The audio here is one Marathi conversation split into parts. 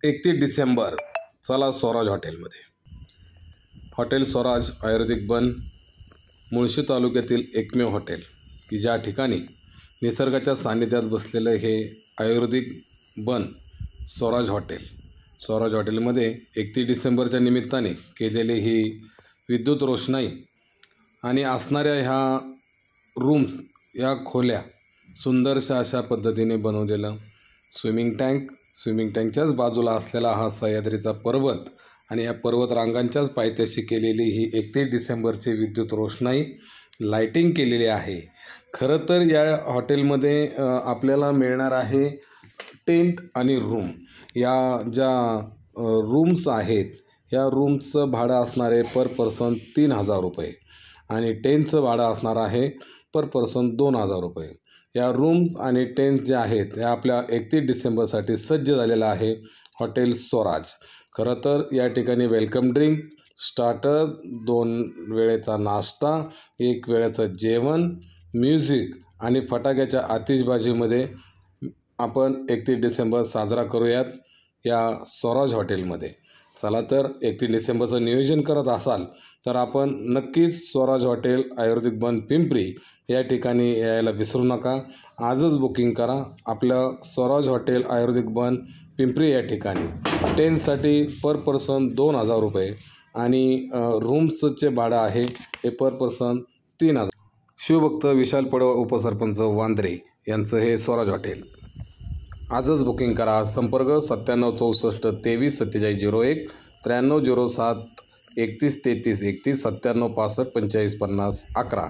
31 डिसेंबर चला स्वराज हॉटेलमध्ये। हॉटेल स्वराज आयुर्वेदिक बन मुळशी तालुक्यातील एकमेव हॉटेल की ज्या ठिकाणी निसर्गाच्या सानिध्यात बसलेलं हे आयुर्वेदिक बन स्वराज हॉटेल। स्वराज हॉटेलमध्ये 31 डिसेंबरच्या निमित्ताने केलेली ही विद्युत रोषणाई आणि असणाऱ्या ह्या रूम्स या खोल्या सुंदरशा अशा पद्धतीने बनवलेलं स्विमिंग टँकच्याच बाजूला असलेला हा सह्याद्रीचा पर्वत आणि या पर्वत रांगांच्याच पायथ्याशी केलेली ही 31 डिसेंबरची विद्युत रोषणाई लाइटिंग केलेली आहे। खरं तर या हॉटेलमध्ये आपल्याला मिळणार आहे टेंट आणि रूम। या ज्या रूम्स आहेत या रूम्सचं भाडं असणार आहे पर पर्सन 3000 रुपये आणि टेंटचं भाडं असणार आहे पर पर्सन 2000 रुपये। या रूम्स आणि टेंट जे आहेत या आपल्या 31 डिसेंबरसाठी सज्ज झालेला आहे हॉटेल स्वराज। खरं तर या ठिकाणी वेलकम ड्रिंक, स्टार्टर, 2 वेळेचा नाश्ता, 1 वेळेचं जेवण, म्युझिक आणि फटाक्याच्या आतिषबाजीमध्ये आपण 31 डिसेंबर साजरा करूयात या स्वराज हॉटेलमध्ये। चला तर 31 डिसेंबरचं नियोजन करत असाल तर आपण नक्कीच स्वराज हॉटेल आयुर्वेदिक बन पिंपरी या ठिकाणी यायला विसरू नका। आजच बुकिंग करा आपलं स्वराज हॉटेल आयुर्वेदिक बन पिंपरी या ठिकाणी। टेंटसाठी पर पर्सन 2000 रुपये आणि रूम्सचे भाडं आहे हे पर पर्सन 3000। शिवभक्त विशाल पडवळ उपसरपंच वांद्रे यांचं हे स्वराज हॉटेल। आजच बुकिंग करा। संपर्क 9764 23 47 01 93 07 31 33 31 97 65 45 50 11।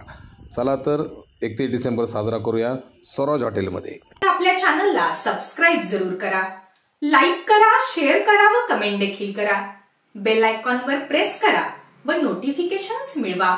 चला तर 31 डिसेंबर साजरा करूया स्वराज हॉटेलमध्ये। आपल्या चॅनलला सबस्क्राइब जरूर करा, लाईक करा, शेअर करा व कमेंट देखील करा। बेल आयकॉनवर प्रेस करा व नोटिफिकेशन्स मिळवा।